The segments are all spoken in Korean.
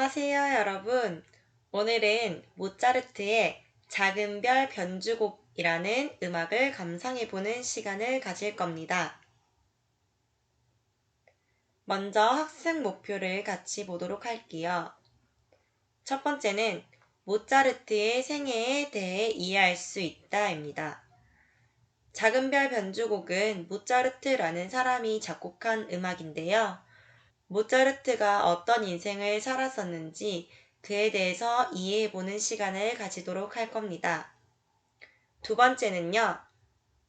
안녕하세요, 여러분. 오늘은 모차르트의 작은 별 변주곡이라는 음악을 감상해보는 시간을 가질 겁니다. 먼저 학습 목표를 같이 보도록 할게요. 첫 번째는 모차르트의 생애에 대해 이해할 수 있다입니다. 작은 별 변주곡은 모차르트라는 사람이 작곡한 음악인데요. 모차르트가 어떤 인생을 살았었는지 그에 대해서 이해해보는 시간을 가지도록 할 겁니다. 두 번째는요,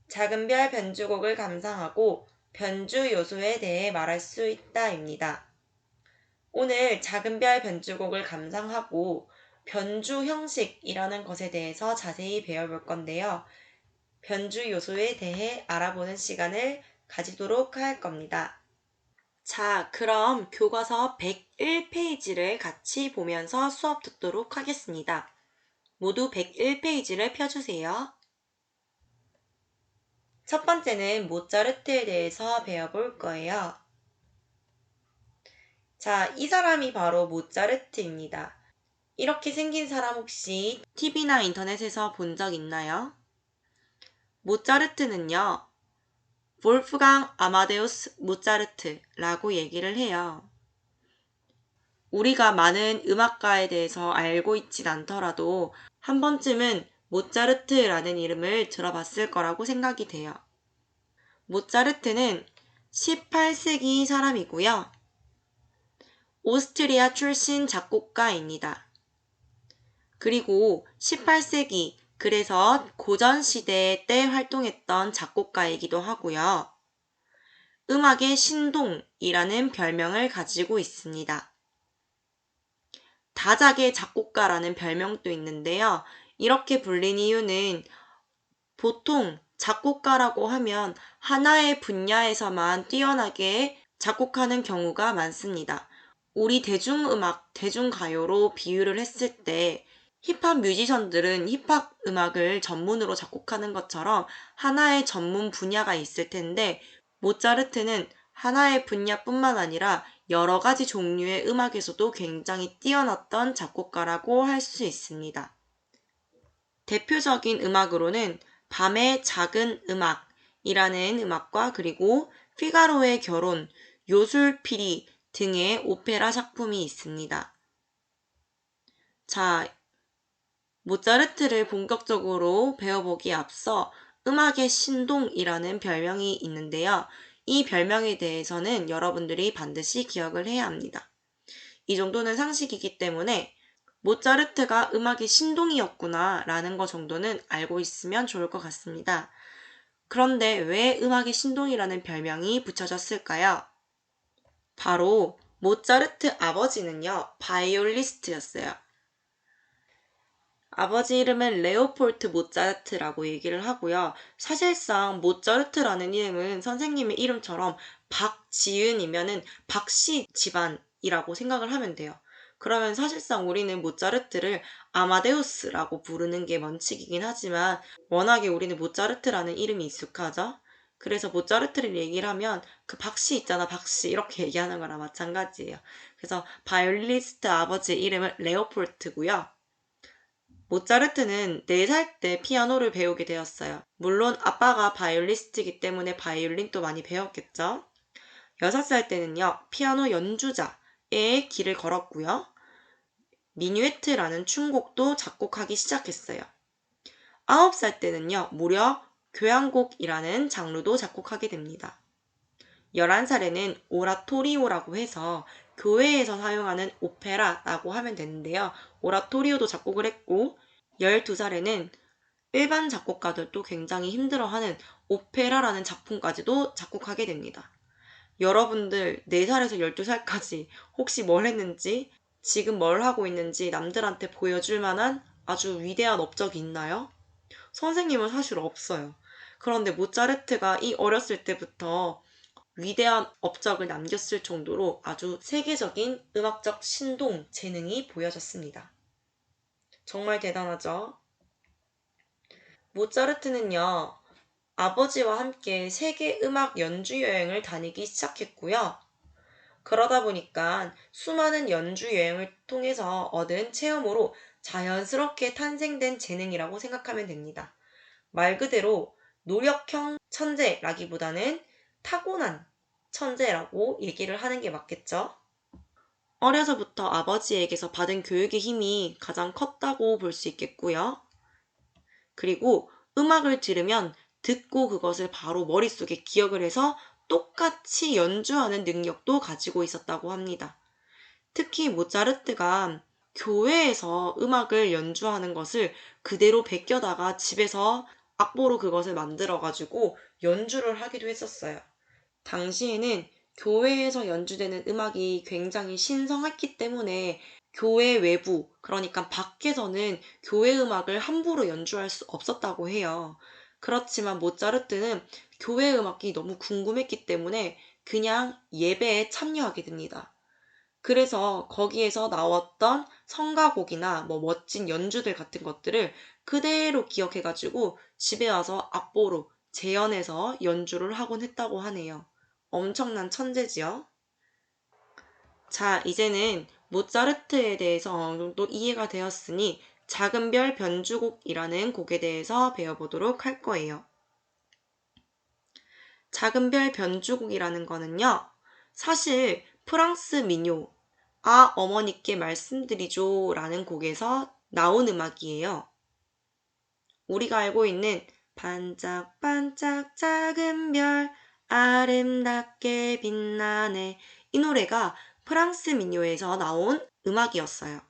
작은 별 변주곡을 감상하고 변주 요소에 대해 말할 수 있다입니다. 오늘 작은 별 변주곡을 감상하고 변주 형식이라는 것에 대해서 자세히 배워볼 건데요. 변주 요소에 대해 알아보는 시간을 가지도록 할 겁니다. 자, 그럼 교과서 101페이지를 같이 보면서 수업 듣도록 하겠습니다. 모두 101페이지를 펴주세요. 첫 번째는 모차르트에 대해서 배워볼 거예요. 자, 이 사람이 바로 모차르트입니다. 이렇게 생긴 사람 혹시 TV나 인터넷에서 본 적 있나요? 모차르트는요, 볼프강 아마데우스 모차르트라고 얘기를 해요. 우리가 많은 음악가에 대해서 알고 있진 않더라도 한 번쯤은 모차르트라는 이름을 들어봤을 거라고 생각이 돼요. 모차르트는 18세기 사람이고요. 오스트리아 출신 작곡가입니다. 그리고 18세기, 그래서 고전시대 때 활동했던 작곡가이기도 하고요. 음악의 신동이라는 별명을 가지고 있습니다. 다작의 작곡가라는 별명도 있는데요. 이렇게 불린 이유는 보통 작곡가라고 하면 하나의 분야에서만 뛰어나게 작곡하는 경우가 많습니다. 우리 대중음악, 대중가요로 비유를 했을 때 힙합 뮤지션들은 힙합 음악을 전문으로 작곡하는 것처럼 하나의 전문 분야가 있을 텐데 모차르트는 하나의 분야뿐만 아니라 여러 가지 종류의 음악에서도 굉장히 뛰어났던 작곡가라고 할 수 있습니다. 대표적인 음악으로는 밤의 작은 음악이라는 음악과 그리고 피가로의 결혼, 요술피리 등의 오페라 작품이 있습니다. 자, 모차르트를 본격적으로 배워보기에 앞서 음악의 신동이라는 별명이 있는데요. 이 별명에 대해서는 여러분들이 반드시 기억을 해야 합니다. 이 정도는 상식이기 때문에 모차르트가 음악의 신동이었구나 라는 것 정도는 알고 있으면 좋을 것 같습니다. 그런데 왜 음악의 신동이라는 별명이 붙여졌을까요? 바로 모차르트 아버지는요, 바이올리스트였어요. 아버지 이름은 레오폴트 모차르트라고 얘기를 하고요. 사실상 모차르트라는 이름은 선생님의 이름처럼 박지은이면은 박씨 집안이라고 생각을 하면 돼요. 그러면 사실상 우리는 모차르트를 아마데우스라고 부르는 게 원칙이긴 하지만 워낙에 우리는 모차르트라는 이름이 익숙하죠? 그래서 모차르트를 얘기를 하면 그 박씨 있잖아, 박씨 이렇게 얘기하는 거랑 마찬가지예요. 그래서 바이올리니스트 아버지의 이름은 레오폴트고요. 모차르트는 4살 때 피아노를 배우게 되었어요. 물론 아빠가 바이올리스트이기 때문에 바이올린도 많이 배웠겠죠. 6살 때는요, 피아노 연주자의 길을 걸었고요. 미뉴에트라는 춤곡도 작곡하기 시작했어요. 9살 때는요, 무려 교향곡이라는 장르도 작곡하게 됩니다. 11살에는 오라토리오라고 해서 교회에서 사용하는 오페라라고 하면 되는데요. 오라토리오도 작곡을 했고 12살에는 일반 작곡가들도 굉장히 힘들어하는 오페라라는 작품까지도 작곡하게 됩니다. 여러분들 4살에서 12살까지 혹시 뭘 했는지 지금 뭘 하고 있는지 남들한테 보여줄 만한 아주 위대한 업적이 있나요? 선생님은 사실 없어요. 그런데 모차르트가 이 어렸을 때부터 위대한 업적을 남겼을 정도로 아주 세계적인 음악적 신동, 재능이 보여졌습니다. 정말 대단하죠? 모차르트는요, 아버지와 함께 세계 음악 연주 여행을 다니기 시작했고요. 그러다 보니까 수많은 연주 여행을 통해서 얻은 체험으로 자연스럽게 탄생된 재능이라고 생각하면 됩니다. 말 그대로 노력형 천재라기보다는 타고난 천재라고 얘기를 하는 게 맞겠죠? 어려서부터 아버지에게서 받은 교육의 힘이 가장 컸다고 볼 수 있겠고요. 그리고 음악을 들으면 듣고 그것을 바로 머릿속에 기억을 해서 똑같이 연주하는 능력도 가지고 있었다고 합니다. 특히 모차르트가 교회에서 음악을 연주하는 것을 그대로 베껴다가 집에서 악보로 그것을 만들어가지고 연주를 하기도 했었어요. 당시에는 교회에서 연주되는 음악이 굉장히 신성했기 때문에 교회 외부, 그러니까 밖에서는 교회 음악을 함부로 연주할 수 없었다고 해요. 그렇지만 모차르트는 교회 음악이 너무 궁금했기 때문에 그냥 예배에 참여하게 됩니다. 그래서 거기에서 나왔던 성가곡이나 멋진 연주들 같은 것들을 그대로 기억해가지고 집에 와서 악보로 재현해서 연주를 하곤 했다고 하네요. 엄청난 천재지요? 자, 이제는 모차르트에 대해서 어느 정도 이해가 되었으니 작은 별 변주곡이라는 곡에 대해서 배워보도록 할 거예요. 작은 별 변주곡이라는 거는요, 사실 프랑스 민요, 아, 어머니께 말씀드리죠 라는 곡에서 나온 음악이에요. 우리가 알고 있는 반짝반짝 작은 별 아름답게 빛나네, 이 노래가 프랑스 민요에서 나온 음악이었어요.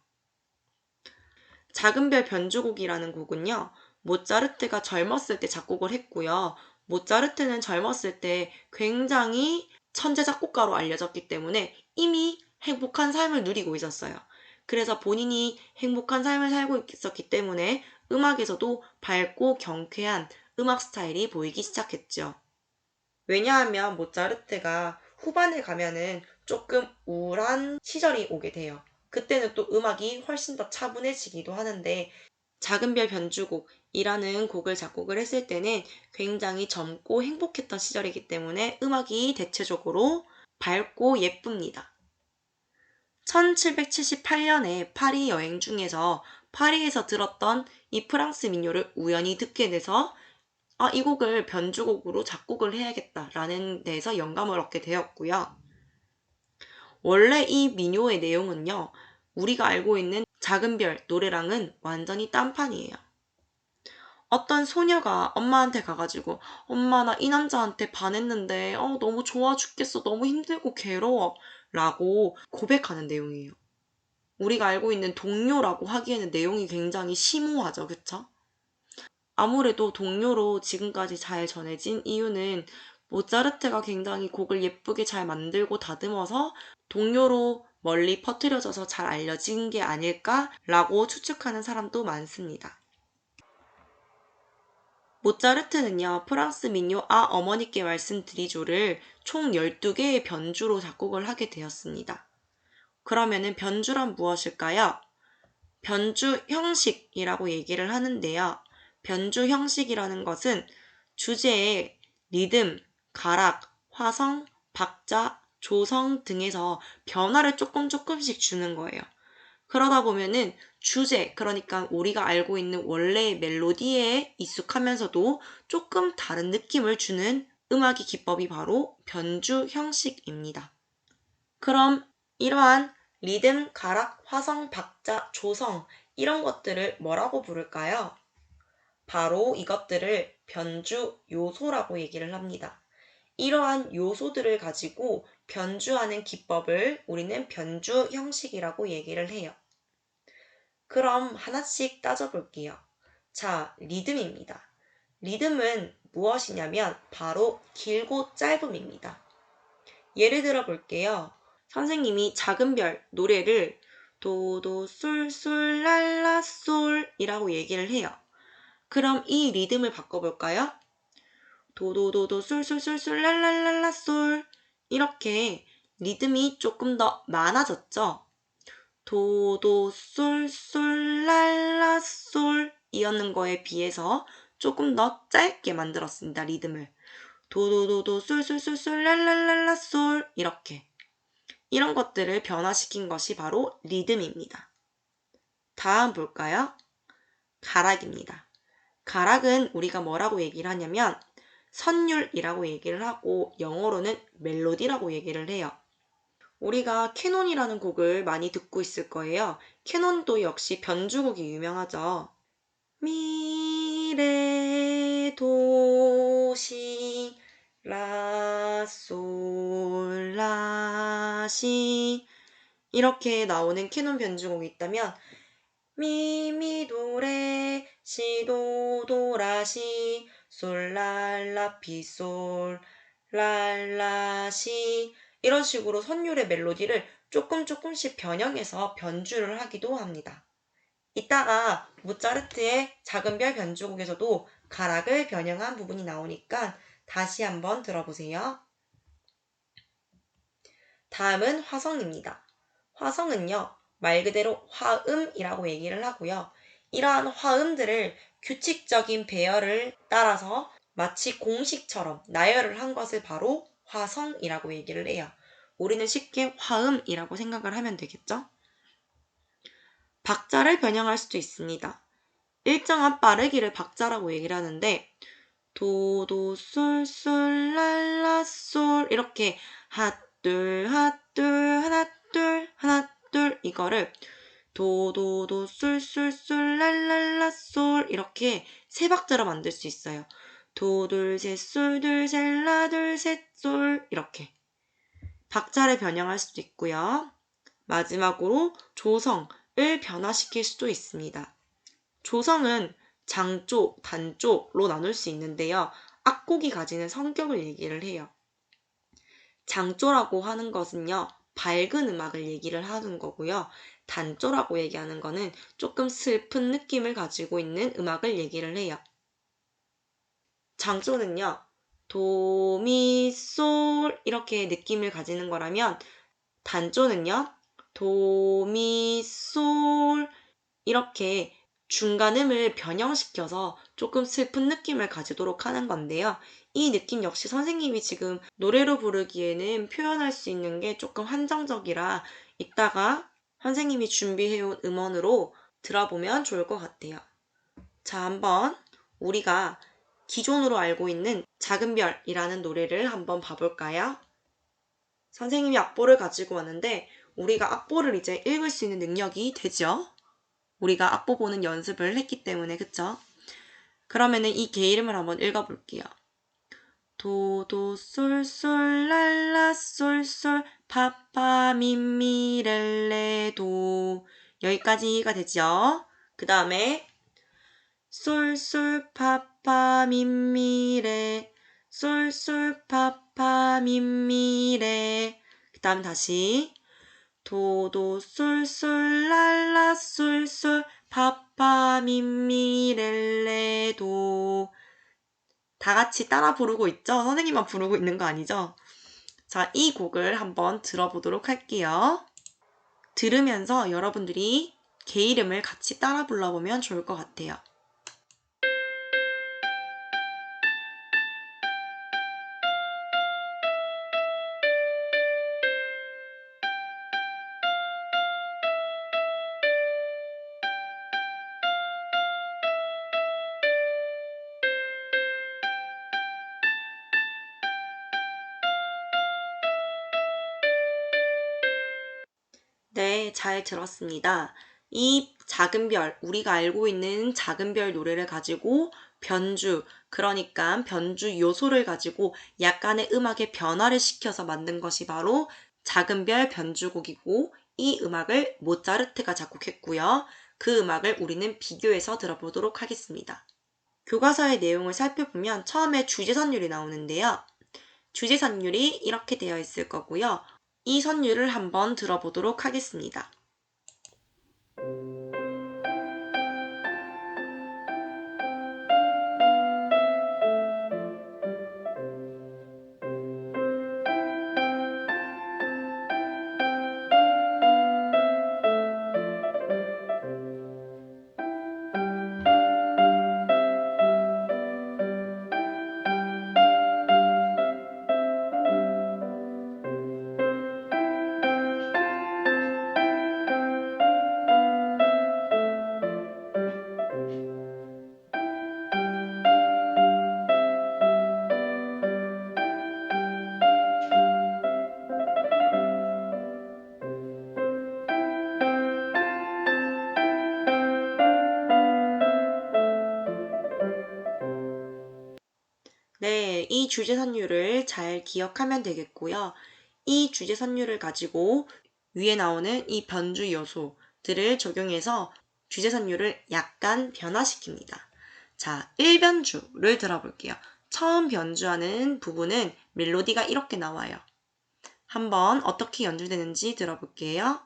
작은 별 변주곡이라는 곡은요, 모차르트가 젊었을 때 작곡을 했고요. 모차르트는 젊었을 때 굉장히 천재 작곡가로 알려졌기 때문에 이미 행복한 삶을 누리고 있었어요. 그래서 본인이 행복한 삶을 살고 있었기 때문에 음악에서도 밝고 경쾌한 음악 스타일이 보이기 시작했죠. 왜냐하면 모차르트가 후반에 가면은 조금 우울한 시절이 오게 돼요. 그때는 또 음악이 훨씬 더 차분해지기도 하는데 작은 별 변주곡이라는 곡을 작곡을 했을 때는 굉장히 젊고 행복했던 시절이기 때문에 음악이 대체적으로 밝고 예쁩니다. 1778년에 파리 여행 중에서 파리에서 들었던 이 프랑스 민요를 우연히 듣게 돼서 이 곡을 변주곡으로 작곡을 해야겠다라는 데에서 영감을 얻게 되었고요. 원래 이 민요의 내용은요, 우리가 알고 있는 작은 별 노래랑은 완전히 딴판이에요. 어떤 소녀가 엄마한테 가가지고 엄마 나 이 남자한테 반했는데 너무 좋아 죽겠어 너무 힘들고 괴로워 라고 고백하는 내용이에요. 우리가 알고 있는 동요라고 하기에는 내용이 굉장히 심오하죠. 그쵸? 아무래도 동요로 지금까지 잘 전해진 이유는 모차르트가 굉장히 곡을 예쁘게 잘 만들고 다듬어서 동요로 멀리 퍼뜨려져서 잘 알려진 게 아닐까라고 추측하는 사람도 많습니다. 모차르트는요, 프랑스 민요 아 어머니께 말씀드리죠를 총 12개의 변주로 작곡을 하게 되었습니다. 그러면은 변주란 무엇일까요? 변주 형식이라고 얘기를 하는데요. 변주 형식이라는 것은 주제에 리듬, 가락, 화성, 박자, 조성 등에서 변화를 조금씩 주는 거예요. 그러다 보면은 주제, 그러니까 우리가 알고 있는 원래의 멜로디에 익숙하면서도 조금 다른 느낌을 주는 음악의 기법이 바로 변주 형식입니다. 그럼 이러한 리듬, 가락, 화성, 박자, 조성 이런 것들을 뭐라고 부를까요? 바로 이것들을 변주 요소라고 얘기를 합니다. 이러한 요소들을 가지고 변주하는 기법을 우리는 변주 형식이라고 얘기를 해요. 그럼 하나씩 따져볼게요. 자, 리듬입니다. 리듬은 무엇이냐면 바로 길고 짧음입니다. 예를 들어 볼게요. 선생님이 작은 별 노래를 도도 솔솔 랄라 솔이라고 얘기를 해요. 그럼 이 리듬을 바꿔볼까요? 도도도도 솔솔솔솔 랄랄랄라 솔 이렇게 리듬이 조금 더 많아졌죠? 도도 솔솔 랄라 솔 이었는 거에 비해서 조금 더 짧게 만들었습니다. 리듬을. 도도도도 솔솔솔솔 랄랄랄라 솔 이렇게. 이런 것들을 변화시킨 것이 바로 리듬입니다. 다음 볼까요? 가락입니다. 가락은 우리가 뭐라고 얘기를 하냐면 선율이라고 얘기를 하고 영어로는 멜로디라고 얘기를 해요. 우리가 캐논이라는 곡을 많이 듣고 있을 거예요. 캐논도 역시 변주곡이 유명하죠. 미레 도시 라솔라시 이렇게 나오는 캐논 변주곡이 있다면 미미도레 시도도라시 솔랄라피솔 랄라시 이런 식으로 선율의 멜로디를 조금씩 변형해서 변주를 하기도 합니다. 이따가 모차르트의 작은 별 변주곡에서도 가락을 변형한 부분이 나오니까 다시 한번 들어보세요. 다음은 화성입니다. 화성은요, 말 그대로 화음이라고 얘기를 하고요. 이러한 화음들을 규칙적인 배열을 따라서 마치 공식처럼 나열을 한 것을 바로 화성이라고 얘기를 해요. 우리는 쉽게 화음이라고 생각을 하면 되겠죠? 박자를 변형할 수도 있습니다. 일정한 빠르기를 박자라고 얘기를 하는데 도도 솔솔 랄라 솔 이렇게 핫둘 핫둘 하나 둘 하나 둘 이거를 도도도 솔솔솔 랄랄라 솔 이렇게 세 박자로 만들 수 있어요. 도둘 셋 솔 둘 셋 라 둘 셋 솔 이렇게 박자를 변형할 수도 있고요. 마지막으로 조성을 변화시킬 수도 있습니다. 조성은 장조, 단조로 나눌 수 있는데요. 악곡이 가지는 성격을 얘기를 해요. 장조라고 하는 것은요, 밝은 음악을 얘기를 하는 거고요. 단조라고 얘기하는 거는 조금 슬픈 느낌을 가지고 있는 음악을 얘기를 해요. 장조는요, 도, 미, 솔 이렇게 느낌을 가지는 거라면 단조는요, 도, 미, 솔 이렇게 중간음을 변형시켜서 조금 슬픈 느낌을 가지도록 하는 건데요. 이 느낌 역시 선생님이 지금 노래로 부르기에는 표현할 수 있는 게 조금 한정적이라 이따가 선생님이 준비해온 음원으로 들어보면 좋을 것 같아요. 자, 한번 우리가 기존으로 알고 있는 작은 별이라는 노래를 한번 봐볼까요? 선생님이 악보를 가지고 왔는데 우리가 악보를 이제 읽을 수 있는 능력이 되죠? 우리가 악보 보는 연습을 했기 때문에 그쵸? 그러면은 이 개 이름을 한번 읽어볼게요. 도도솔솔 랄라솔솔 파파미미렐레도 여기까지가 되죠? 그 다음에 솔솔 파파미미레 솔솔 파파미미레 그 다음 다시 도도솔솔 랄라솔솔 파파미미렐레도 다 같이 따라 부르고 있죠? 선생님만 부르고 있는 거 아니죠? 자, 이 곡을 한번 들어보도록 할게요. 들으면서 여러분들이 개 이름을 같이 따라 불러보면 좋을 것 같아요. 네, 잘 들었습니다. 이 작은 별, 우리가 알고 있는 작은 별 노래를 가지고 변주, 그러니까 변주 요소를 가지고 약간의 음악의 변화를 시켜서 만든 것이 바로 작은 별 변주곡이고 이 음악을 모차르트가 작곡했고요. 그 음악을 우리는 비교해서 들어보도록 하겠습니다. 교과서의 내용을 살펴보면 처음에 주제선율이 나오는데요. 주제선율이 이렇게 되어 있을 거고요. 이 선율을 한번 들어보도록 하겠습니다. 네, 이 주제선율을 잘 기억하면 되겠고요. 이 주제선율을 가지고 위에 나오는 이 변주 요소들을 적용해서 주제선율을 약간 변화시킵니다. 자, 1변주를 들어볼게요. 처음 변주하는 부분은 멜로디가 이렇게 나와요. 한번 어떻게 연주되는지 들어볼게요.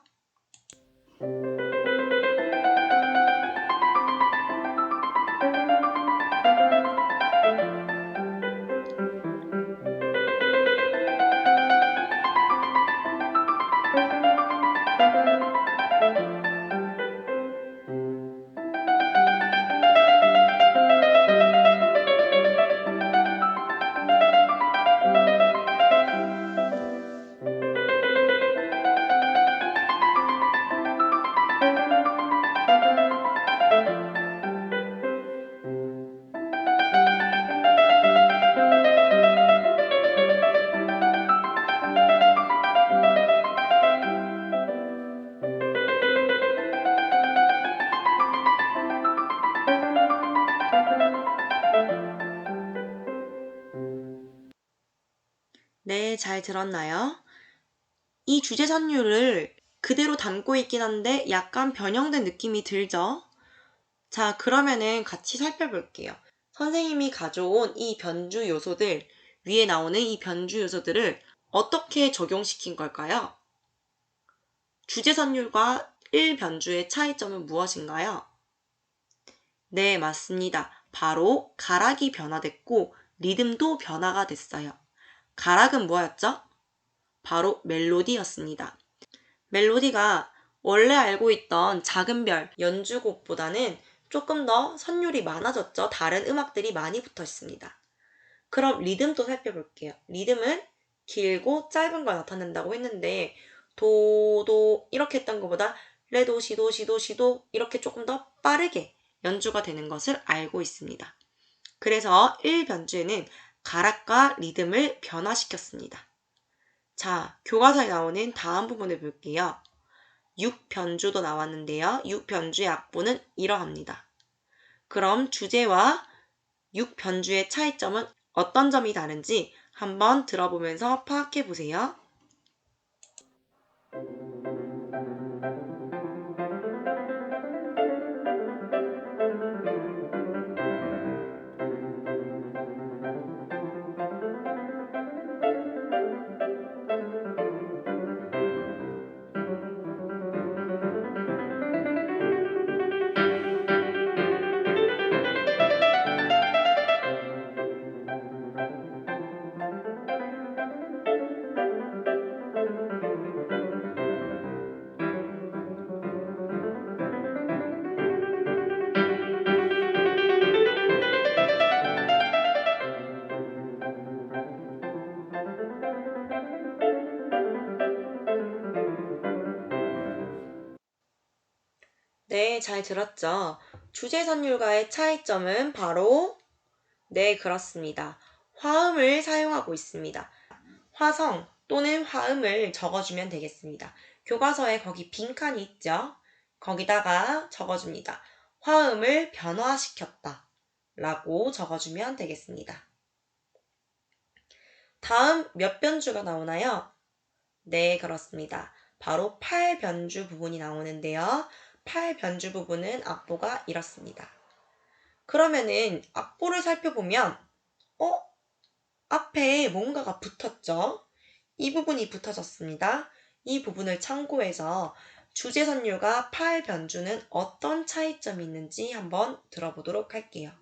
네, 잘 들었나요? 이 주제선율을 그대로 담고 있긴 한데 약간 변형된 느낌이 들죠? 자, 그러면은 같이 살펴볼게요. 선생님이 가져온 이 변주 요소들, 위에 나오는 이 변주 요소들을 어떻게 적용시킨 걸까요? 주제선율과 1변주의 차이점은 무엇인가요? 네, 맞습니다. 바로 가락이 변화됐고 리듬도 변화가 됐어요. 가락은 뭐였죠? 바로 멜로디였습니다. 멜로디가 원래 알고 있던 작은 별 연주곡보다는 조금 더 선율이 많아졌죠. 다른 음악들이 많이 붙어 있습니다. 그럼 리듬도 살펴볼게요. 리듬은 길고 짧은 걸 나타낸다고 했는데 도 이렇게 했던 것보다 레도, 시도, 시도, 시도 이렇게 조금 더 빠르게 연주가 되는 것을 알고 있습니다. 그래서 1변주에는 가락과 리듬을 변화시켰습니다. 자, 교과서에 나오는 다음 부분을 볼게요. 6변주도 나왔는데요. 6변주의 악보는 이러합니다. 그럼 주제와 6변주의 차이점은 어떤 점이 다른지 한번 들어보면서 파악해 보세요. 네, 잘 들었죠? 주제 선율과의 차이점은 바로 네, 그렇습니다. 화음을 사용하고 있습니다. 화성 또는 화음을 적어주면 되겠습니다. 교과서에 거기 빈칸이 있죠? 거기다가 적어줍니다. 화음을 변화시켰다 라고 적어주면 되겠습니다. 다음 몇 변주가 나오나요? 네, 그렇습니다. 바로 8변주 부분이 나오는데요. 8변주 부분은 악보가 이렇습니다. 그러면은 악보를 살펴보면 앞에 뭔가가 붙었죠? 이 부분이 붙어졌습니다. 이 부분을 참고해서 주제선율과 8변주는 어떤 차이점이 있는지 한번 들어보도록 할게요.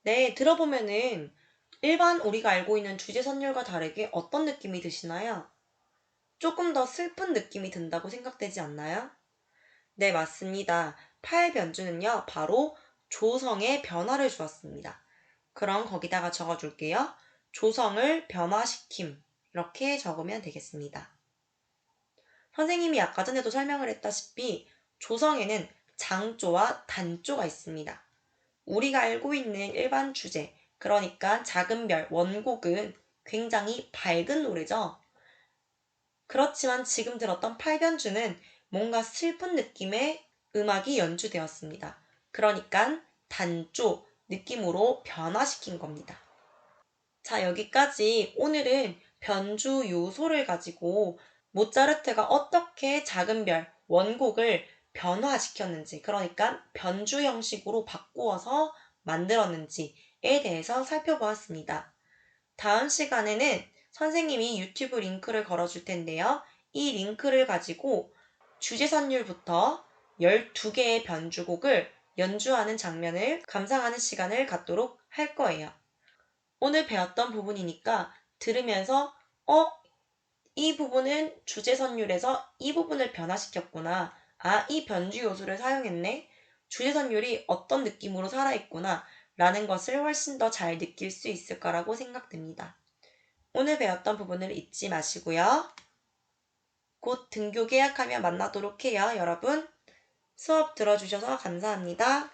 네, 들어보면은 일반 우리가 알고 있는 주제 선율과 다르게 어떤 느낌이 드시나요? 조금 더 슬픈 느낌이 든다고 생각되지 않나요? 네, 맞습니다. 팔변주는요, 바로 조성의 변화를 주었습니다. 그럼 거기다가 적어줄게요. 조성을 변화시킴. 이렇게 적으면 되겠습니다. 선생님이 아까 전에도 설명을 했다시피 조성에는 장조와 단조가 있습니다. 우리가 알고 있는 일반 주제, 그러니까 작은 별, 원곡은 굉장히 밝은 노래죠. 그렇지만 지금 들었던 팔변주는 뭔가 슬픈 느낌의 음악이 연주되었습니다. 그러니까 단조 느낌으로 변화시킨 겁니다. 자, 여기까지 오늘은 변주 요소를 가지고 모차르트가 어떻게 작은 별, 원곡을 변화시켰는지, 그러니까 변주 형식으로 바꾸어서 만들었는지에 대해서 살펴보았습니다. 다음 시간에는 선생님이 유튜브 링크를 걸어줄 텐데요. 이 링크를 가지고 주제선율부터 12개의 변주곡을 연주하는 장면을 감상하는 시간을 갖도록 할 거예요. 오늘 배웠던 부분이니까 들으면서 이 부분은 주제선율에서 이 부분을 변화시켰구나. 아, 이 변주 요소를 사용했네. 주제선율이 어떤 느낌으로 살아있구나. 라는 것을 훨씬 더 잘 느낄 수 있을 거라고 생각됩니다. 오늘 배웠던 부분을 잊지 마시고요. 곧 등교 계약하며 만나도록 해요, 여러분. 수업 들어주셔서 감사합니다.